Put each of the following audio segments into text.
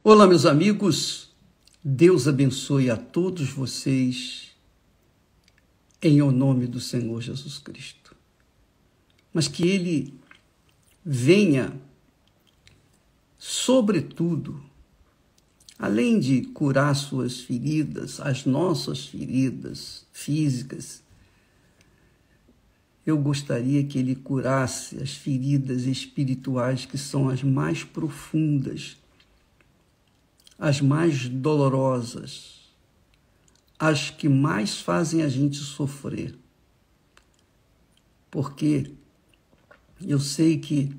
Olá, meus amigos, Deus abençoe a todos vocês em o nome do Senhor Jesus Cristo. Mas que Ele venha, sobretudo, além de curar suas feridas, as nossas feridas físicas, eu gostaria que Ele curasse as feridas espirituais, que são as mais profundas, as mais dolorosas, as que mais fazem a gente sofrer. Porque eu sei que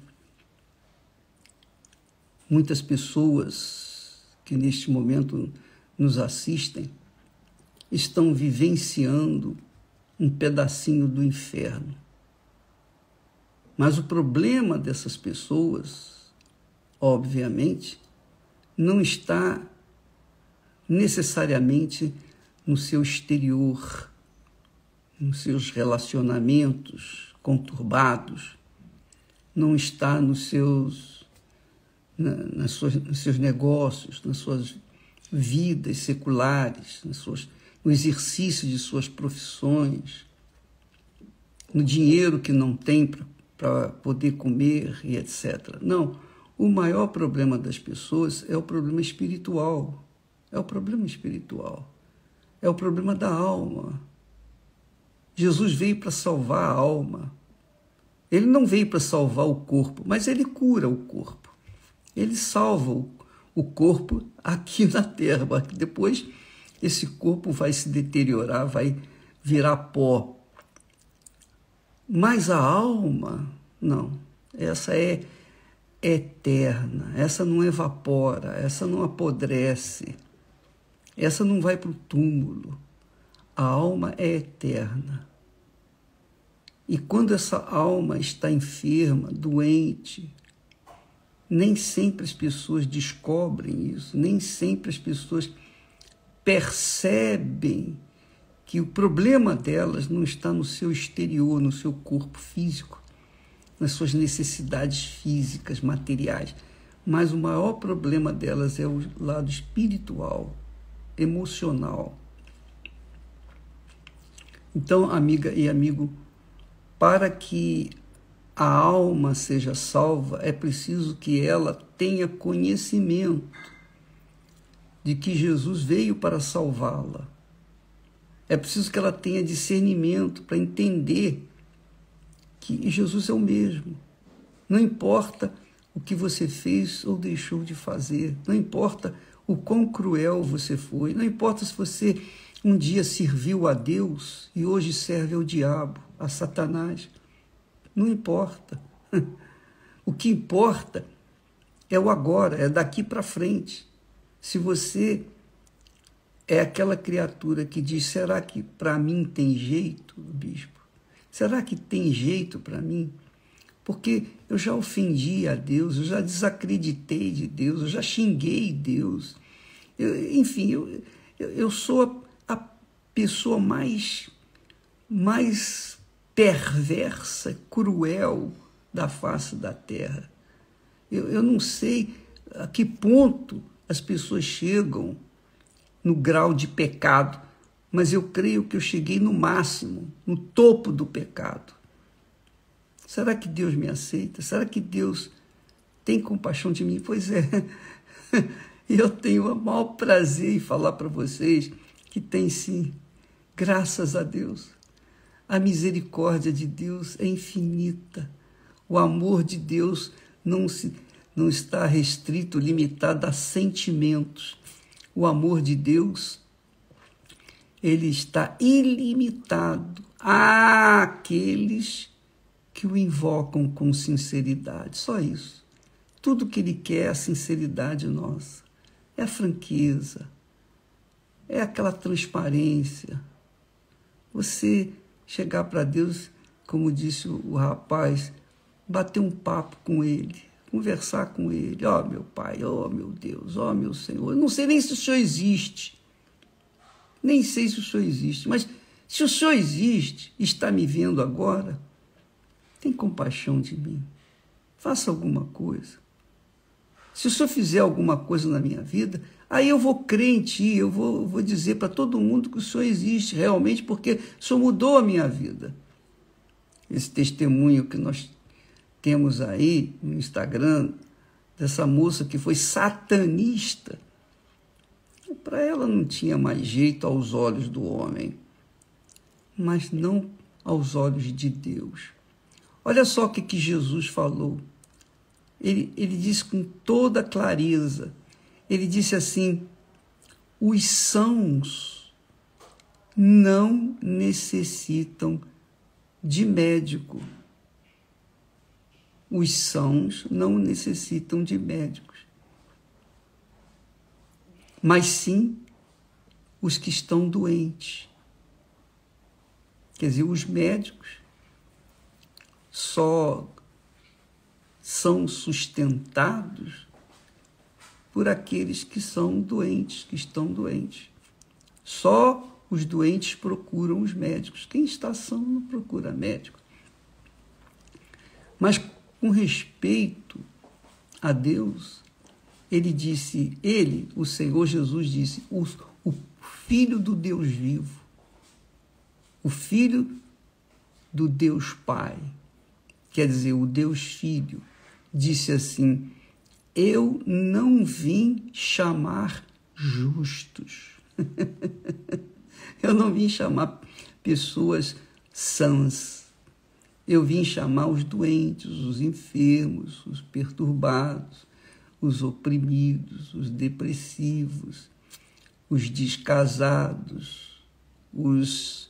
muitas pessoas que neste momento nos assistem estão vivenciando um pedacinho do inferno. Mas o problema dessas pessoas, obviamente, não está necessariamente no seu exterior, nos seus relacionamentos conturbados, não está nos seus negócios, nas suas vidas seculares, no exercício de suas profissões, no dinheiro que não tem para poder comer e etc. Não. O maior problema das pessoas é o problema espiritual. É o problema espiritual. É o problema da alma. Jesus veio para salvar a alma. Ele não veio para salvar o corpo, mas ele cura o corpo. Ele salva o corpo aqui na terra. Depois, esse corpo vai se deteriorar, vai virar pó. Mas a alma, não. Essa é eterna, essa não evapora, essa não apodrece, essa não vai para o túmulo. A alma é eterna. E quando essa alma está enferma, doente, nem sempre as pessoas descobrem isso, nem sempre as pessoas percebem que o problema delas não está no seu exterior, no seu corpo físico, nas suas necessidades físicas, materiais. Mas o maior problema delas é o lado espiritual, emocional. Então, amiga e amigo, para que a alma seja salva, é preciso que ela tenha conhecimento de que Jesus veio para salvá-la. É preciso que ela tenha discernimento para entender que Jesus é o mesmo. Não importa o que você fez ou deixou de fazer, não importa o quão cruel você foi, não importa se você um dia serviu a Deus e hoje serve ao diabo, a Satanás. Não importa. O que importa é o agora, é daqui para frente. Se você é aquela criatura que diz, será que para mim tem jeito, bispo? Será que tem jeito para mim? Porque eu já ofendi a Deus, eu já desacreditei de Deus, eu já xinguei Deus. Eu sou a pessoa mais perversa, cruel da face da terra. Eu não sei a que ponto as pessoas chegam no grau de pecado, mas eu creio que eu cheguei no máximo, no topo do pecado. Será que Deus me aceita? Será que Deus tem compaixão de mim? Pois é, eu tenho o maior prazer em falar para vocês que tem sim, graças a Deus. A misericórdia de Deus é infinita. O amor de Deus não está restrito, limitado a sentimentos. O amor de Deus, ele está ilimitado àqueles que o invocam com sinceridade. Só isso. Tudo que ele quer é a sinceridade nossa. É a franqueza. É aquela transparência. Você chegar para Deus, como disse o rapaz, bater um papo com ele, conversar com ele. Ó, meu Pai, ó, meu Deus, ó, meu Senhor. Eu não sei nem se o Senhor existe. Nem sei se o Senhor existe, mas se o Senhor existe e está me vendo agora, tem compaixão de mim. Faça alguma coisa. Se o Senhor fizer alguma coisa na minha vida, aí eu vou crer em Ti, eu vou dizer para todo mundo que o Senhor existe realmente, porque o Senhor mudou a minha vida. Esse testemunho que nós temos aí no Instagram, dessa moça que foi satanista, para ela não tinha mais jeito aos olhos do homem, mas não aos olhos de Deus. Olha só o que Jesus falou. Ele disse com toda clareza, ele disse assim: os sãos não necessitam de médico. Os sãos não necessitam de médicos, mas sim os que estão doentes. Quer dizer, os médicos só são sustentados por aqueles que são doentes, que estão doentes. Só os doentes procuram os médicos. Quem está são não procura médico. Mas com respeito a Deus, o Senhor Jesus disse, o Filho do Deus vivo, o Filho do Deus Pai, quer dizer, o Deus Filho, disse assim: eu não vim chamar justos. Eu não vim chamar pessoas sãs. Eu vim chamar os doentes, os enfermos, os perturbados, os oprimidos, os depressivos, os descasados, os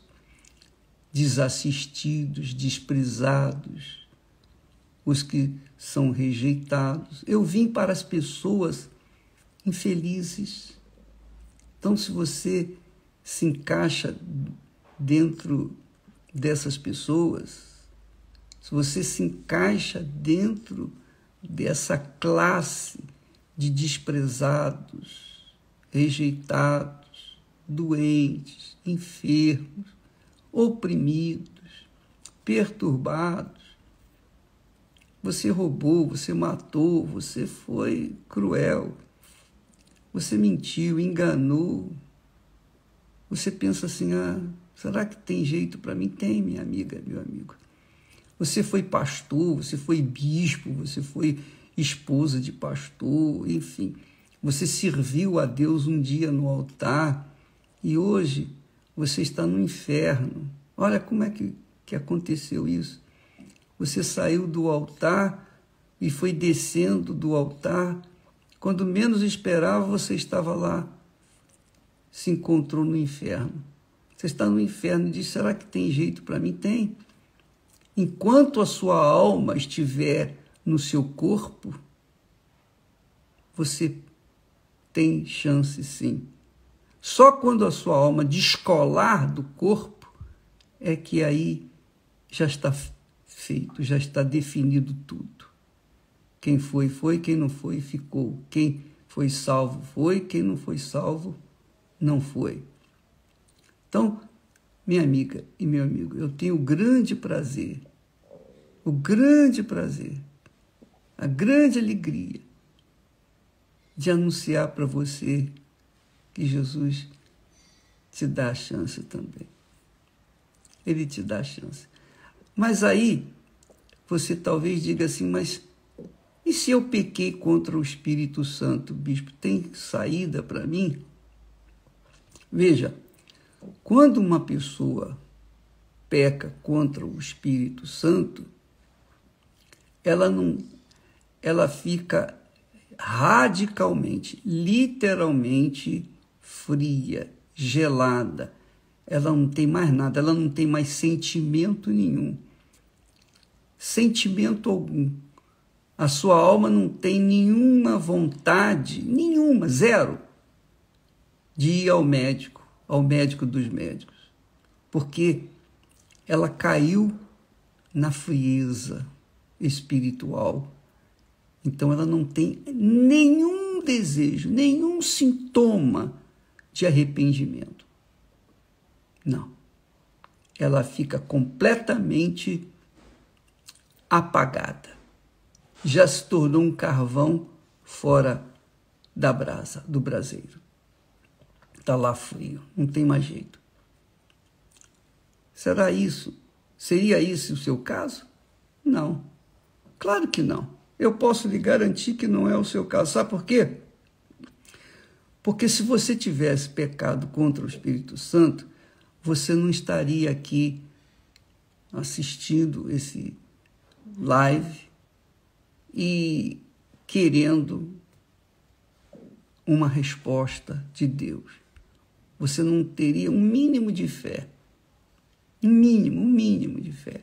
desassistidos, desprezados, os que são rejeitados. Eu vim para as pessoas infelizes. Então, se você se encaixa dentro dessas pessoas, se você se encaixa dentro dessa classe de desprezados, rejeitados, doentes, enfermos, oprimidos, perturbados, você roubou, você matou, você foi cruel, você mentiu, enganou, você pensa assim: será que tem jeito para mim? Tem, minha amiga, meu amigo. Você foi pastor, você foi bispo, você foi esposa de pastor, enfim. Você serviu a Deus um dia no altar e hoje você está no inferno. Olha como é que aconteceu isso. Você saiu do altar e foi descendo do altar. Quando menos esperava, você estava lá, se encontrou no inferno. Você está no inferno e diz: será que tem jeito para mim? Tem. Enquanto a sua alma estiver no seu corpo, você tem chance, sim. Só quando a sua alma descolar do corpo é que aí já está feito, já está definido tudo. Quem foi, foi. Quem não foi, ficou. Quem foi salvo, foi. Quem não foi salvo, não foi. Então, minha amiga e meu amigo, eu tenho o grande prazer, a grande alegria de anunciar para você que Jesus te dá a chance também. Ele te dá a chance. Mas aí, você talvez diga assim: mas e se eu pequei contra o Espírito Santo, bispo? Tem saída para mim? Veja, quando uma pessoa peca contra o Espírito Santo, ela fica radicalmente, literalmente fria, gelada. Ela não tem mais nada, ela não tem mais sentimento nenhum. Sentimento algum. A sua alma não tem nenhuma vontade, nenhuma, zero, de ir ao médico dos médicos. Porque ela caiu na frieza espiritual. Então ela não tem nenhum desejo, nenhum sintoma de arrependimento. Não. Ela fica completamente apagada. Já se tornou um carvão fora da brasa, do braseiro. Está lá frio, não tem mais jeito. Será isso? Seria esse o seu caso? Não. Claro que não. Eu posso lhe garantir que não é o seu caso. Sabe por quê? Porque se você tivesse pecado contra o Espírito Santo, você não estaria aqui assistindo esse live e querendo uma resposta de Deus. Você não teria um mínimo de fé. Um mínimo de fé.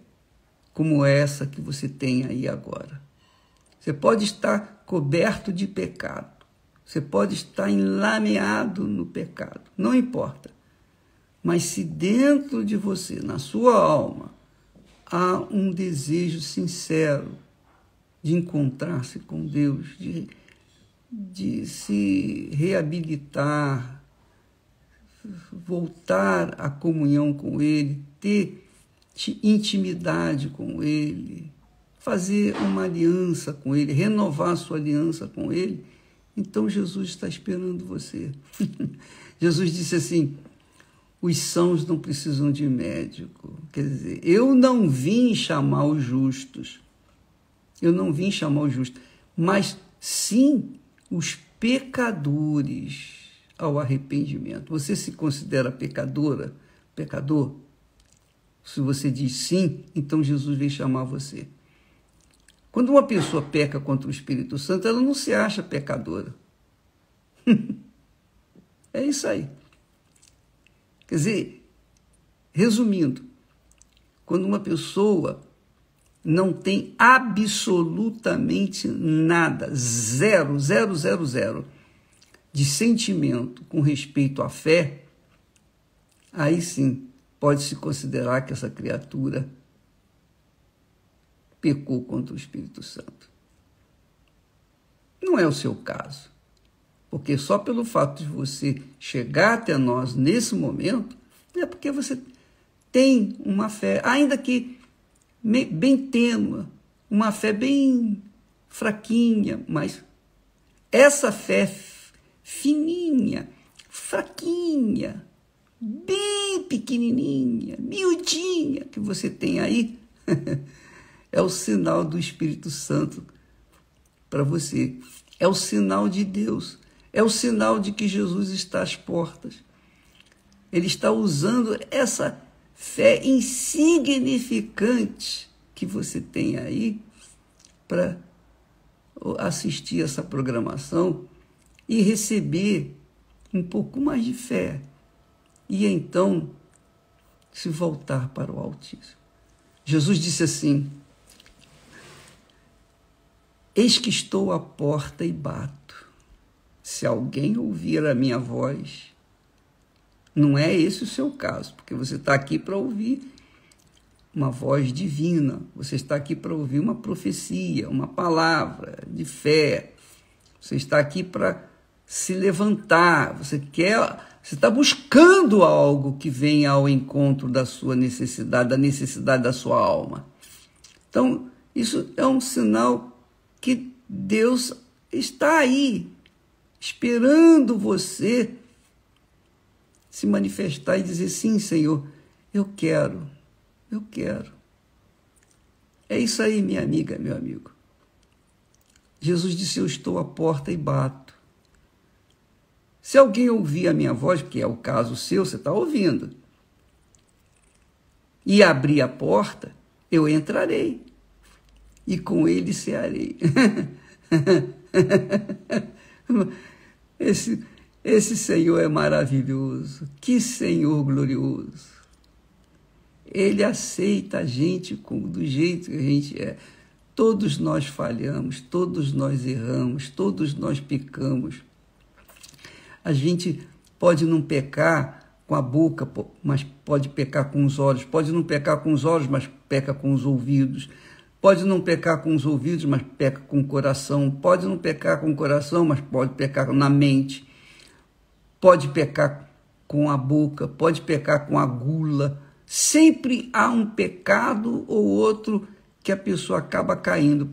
Como essa que você tem aí agora. Você pode estar coberto de pecado. Você pode estar enlameado no pecado. Não importa. Mas se dentro de você, na sua alma, há um desejo sincero de encontrar-se com Deus, de se reabilitar, voltar à comunhão com Ele, ter intimidade com Ele, fazer uma aliança com Ele, renovar sua aliança com Ele, então Jesus está esperando você. Jesus disse assim: os sãos não precisam de médico. Quer dizer, eu não vim chamar os justos. Eu não vim chamar os justos, mas sim os pecadores ao arrependimento. Você se considera pecadora, pecador? Se você diz sim, então Jesus veio chamar você. Quando uma pessoa peca contra o Espírito Santo, ela não se acha pecadora. É isso aí. Quer dizer, resumindo, quando uma pessoa não tem absolutamente nada, zero, de sentimento com respeito à fé, aí sim pode-se considerar que essa criatura pecou contra o Espírito Santo. Não é o seu caso, porque só pelo fato de você chegar até nós nesse momento, é porque você tem uma fé, ainda que bem tênue, uma fé bem fraquinha, mas essa fé fininha, fraquinha, bem pequenininha, miudinha que você tem aí, é o sinal do Espírito Santo para você. É o sinal de Deus. É o sinal de que Jesus está às portas. Ele está usando essa fé insignificante que você tem aí para assistir essa programação e receber um pouco mais de fé. E então se voltar para o Altíssimo. Jesus disse assim: eis que estou à porta e bato. Se alguém ouvir a minha voz, não é esse o seu caso, porque você está aqui para ouvir uma voz divina, você está aqui para ouvir uma profecia, uma palavra de fé, você está aqui para se levantar, você está buscando algo que venha ao encontro da sua necessidade, da necessidade da sua alma. Então, isso é um sinal que Deus está aí, esperando você se manifestar e dizer: sim, Senhor, eu quero. É isso aí, minha amiga, meu amigo. Jesus disse: eu estou à porta e bato. Se alguém ouvir a minha voz, porque é o caso seu, você está ouvindo, e abrir a porta, eu entrarei, e com ele cearei. Esse Senhor é maravilhoso, que Senhor glorioso. Ele aceita a gente do jeito que a gente é. Todos nós falhamos, todos nós erramos, todos nós pecamos. A gente pode não pecar com a boca, mas pode pecar com os olhos. Pode não pecar com os olhos, mas peca com os ouvidos. Pode não pecar com os ouvidos, mas peca com o coração. Pode não pecar com o coração, mas pode pecar na mente. Pode pecar com a boca, pode pecar com a gula. Sempre há um pecado ou outro que a pessoa acaba caindo.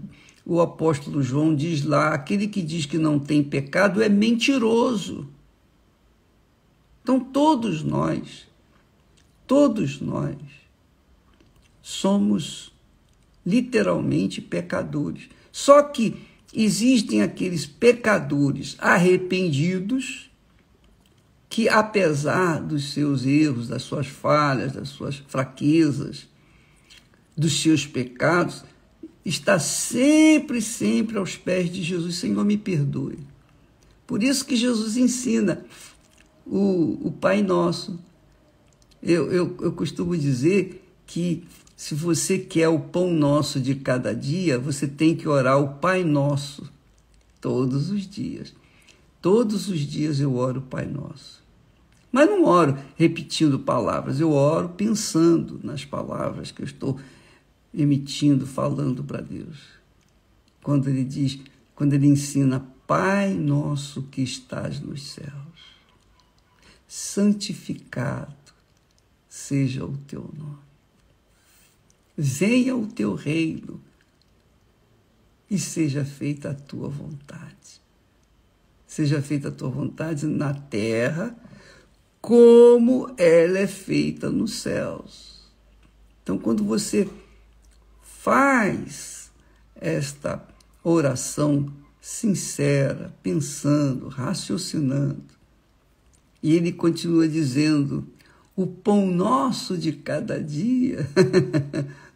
o apóstolo João diz lá, aquele que diz que não tem pecado é mentiroso. Então todos nós somos literalmente pecadores. Só que existem aqueles pecadores arrependidos que, apesar dos seus erros, das suas falhas, das suas fraquezas, dos seus pecados, está sempre aos pés de Jesus. Senhor, me perdoe. Por isso que Jesus ensina o Pai Nosso. Eu costumo dizer que se você quer o pão nosso de cada dia, você tem que orar o Pai Nosso todos os dias. Todos os dias eu oro o Pai Nosso. Mas não oro repetindo palavras, eu oro pensando nas palavras que eu estou emitindo, falando para Deus. Quando ele ensina, Pai Nosso que estás nos céus, santificado seja o teu nome. Venha o teu reino e seja feita a tua vontade. Seja feita a tua vontade na terra, como ela é feita nos céus. Então, quando você faz esta oração sincera, pensando, raciocinando, e ele continua dizendo, o pão nosso de cada dia,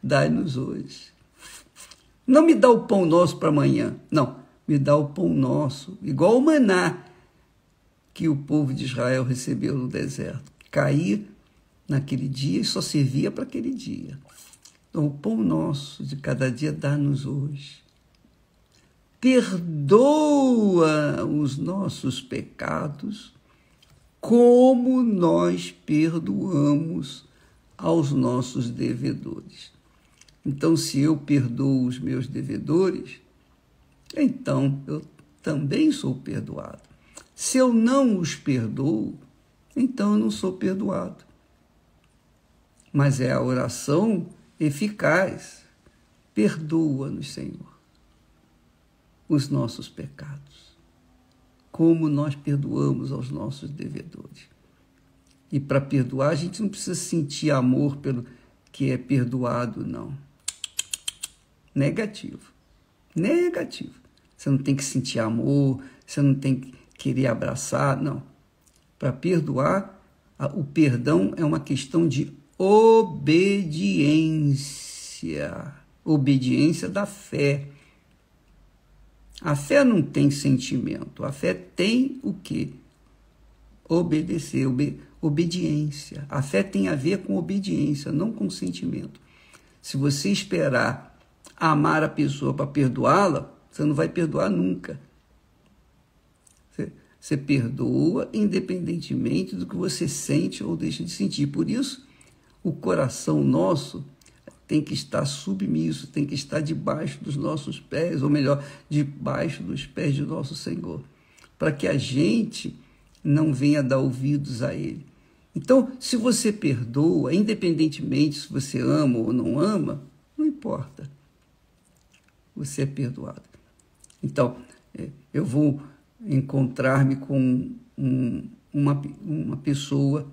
dai-nos hoje. Não me dá o pão nosso para amanhã, não, me dá o pão nosso, igual o maná que o povo de Israel recebeu no deserto. Caía naquele dia e só servia para aquele dia. Então, o pão nosso de cada dia dá-nos hoje. Perdoa os nossos pecados, como nós perdoamos aos nossos devedores. Então, se eu perdoo os meus devedores, então eu também sou perdoado. Se eu não os perdoo, então eu não sou perdoado. Mas é a oração eficaz. Perdoa-nos, Senhor, os nossos pecados, como nós perdoamos aos nossos devedores. E para perdoar, a gente não precisa sentir amor pelo que é perdoado, não. Negativo. Você não tem que sentir amor, você não tem que querer abraçar, não. Para perdoar, o perdão é uma questão de obediência. Obediência da fé. A fé não tem sentimento. A fé tem o quê? Obedecer, obediência. A fé tem a ver com obediência, não com sentimento. Se você esperar amar a pessoa para perdoá-la, você não vai perdoar nunca. Você perdoa independentemente do que você sente ou deixa de sentir. Por isso, o coração nosso tem que estar submisso, tem que estar debaixo dos nossos pés, ou melhor, debaixo dos pés de nosso Senhor, para que a gente não venha dar ouvidos a Ele. Então, se você perdoa, independentemente se você ama ou não ama, não importa. Você é perdoado. Então, eu vou encontrar-me com uma pessoa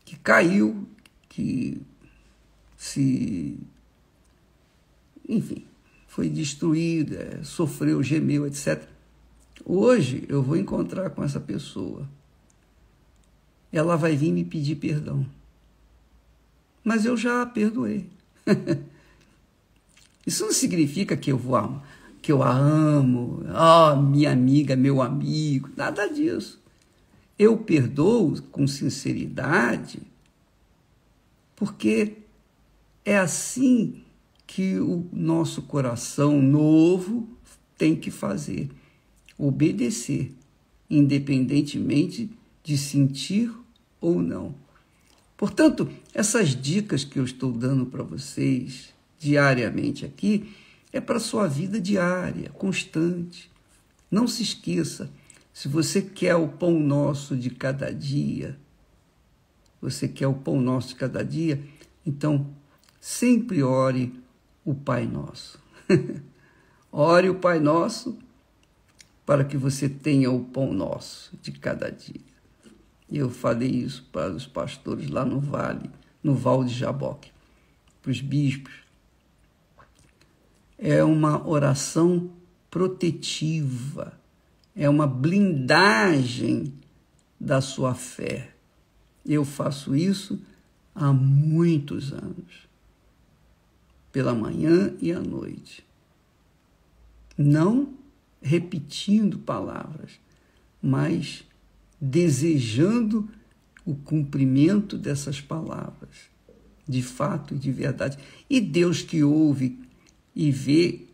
que caiu, que enfim, foi destruída, sofreu, gemeu, etc. Hoje eu vou encontrar com essa pessoa. Ela vai vir me pedir perdão. Mas eu já a perdoei. Isso não significa que eu a amo, minha amiga, meu amigo, nada disso. Eu perdoo com sinceridade, porque é assim que o nosso coração novo tem que fazer, obedecer, independentemente de sentir ou não. Portanto, essas dicas que eu estou dando para vocês diariamente aqui é para a sua vida diária, constante. Não se esqueça, se você quer o pão nosso de cada dia, então sempre ore o Pai Nosso. Ore o Pai Nosso para que você tenha o pão nosso de cada dia. Eu falei isso para os pastores lá no Val de Jaboque, para os bispos. É uma oração protetiva, é uma blindagem da sua fé. Eu faço isso há muitos anos, pela manhã e à noite. Não repetindo palavras, mas desejando o cumprimento dessas palavras, de fato e de verdade. E Deus que ouve e vê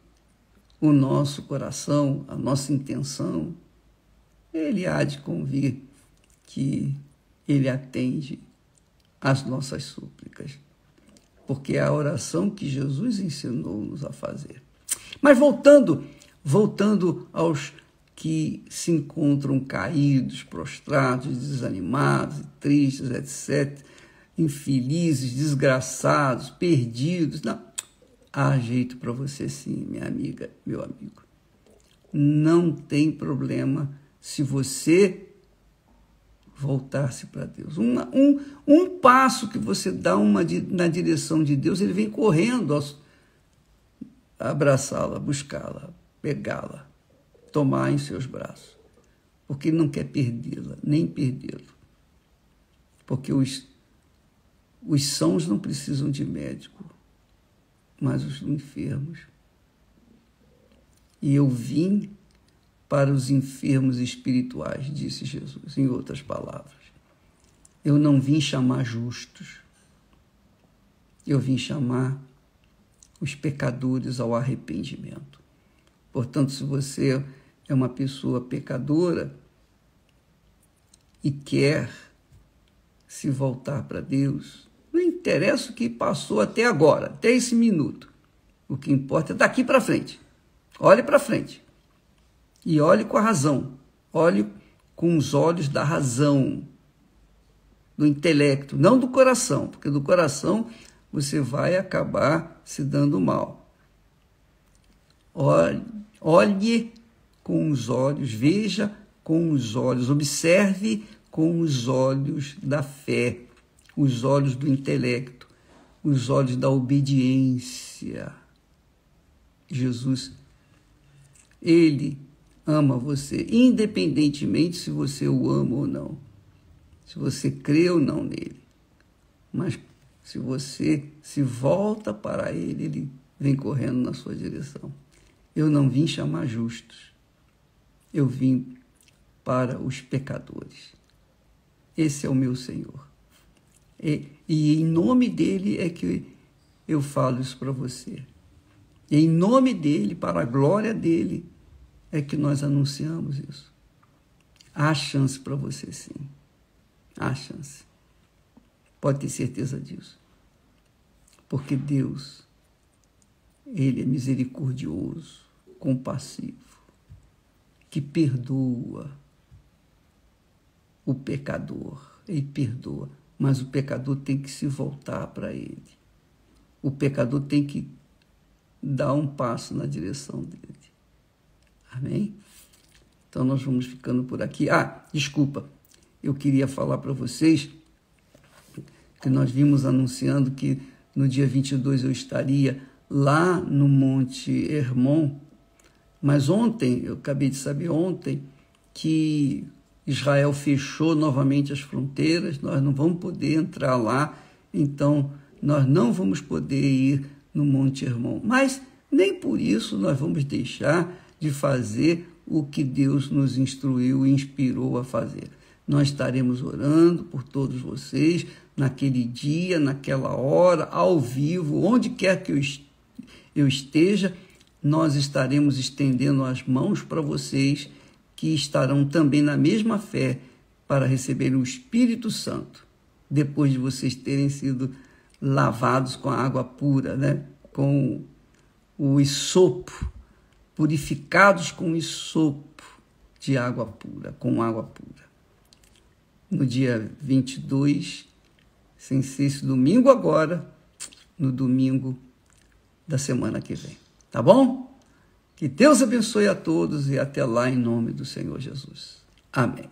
o nosso coração, a nossa intenção, Ele há de convir que Ele atende às nossas súplicas, porque é a oração que Jesus ensinou-nos a fazer. Mas voltando aos que se encontram caídos, prostrados, desanimados, tristes, etc., infelizes, desgraçados, perdidos. Não, há jeito para você sim, minha amiga, meu amigo. Não tem problema se você voltar-se para Deus. Um passo que você dá na direção de Deus, Ele vem correndo abraçá-la, buscá-la, pegá-la, tomar em seus braços, porque não quer perdê-la, nem perdê-lo. Porque os sãos não precisam de médico, mas os enfermos. E eu vim para os enfermos espirituais, disse Jesus, em outras palavras. Eu não vim chamar justos, eu vim chamar os pecadores ao arrependimento. Portanto, se você é uma pessoa pecadora e quer se voltar para Deus, não interessa o que passou até agora, até esse minuto. O que importa é daqui para frente. Olhe para frente. E olhe com a razão. Olhe com os olhos da razão, do intelecto, não do coração, porque do coração você vai acabar se dando mal. Olhe com os olhos, veja com os olhos, observe com os olhos da fé, os olhos do intelecto, os olhos da obediência. Jesus, Ele ama você, independentemente se você o ama ou não, se você crê ou não nele. Mas se você se volta para Ele, Ele vem correndo na sua direção. Eu não vim chamar justos, eu vim para os pecadores. Esse é o meu Senhor. E em nome dele é que eu falo isso para você. E em nome dele, para a glória dele, é que nós anunciamos isso. Há chance para você, sim. Há chance. Pode ter certeza disso. Porque Deus, Ele é misericordioso, compassivo, que perdoa o pecador. Ele perdoa, mas o pecador tem que se voltar para Ele. O pecador tem que dar um passo na direção dele. Amém? Então, nós vamos ficando por aqui. Desculpa, eu queria falar para vocês que nós vimos anunciando que no dia 22 eu estaria lá no Monte Hermon, mas ontem, eu acabei de saber ontem, que Israel fechou novamente as fronteiras, nós não vamos poder entrar lá, então nós não vamos poder ir no Monte Hermon. Mas nem por isso nós vamos deixar de fazer o que Deus nos instruiu e inspirou a fazer. Nós estaremos orando por todos vocês naquele dia, naquela hora, ao vivo, onde quer que eu esteja, nós estaremos estendendo as mãos para vocês que estarão também na mesma fé para receber o Espírito Santo, depois de vocês terem sido lavados com a água pura, né? Com o hisopo, purificados com o hisopo de água pura, com água pura. No dia 22, sem ser esse domingo agora, no domingo da semana que vem. Tá bom? Que Deus abençoe a todos e até lá em nome do Senhor Jesus. Amém.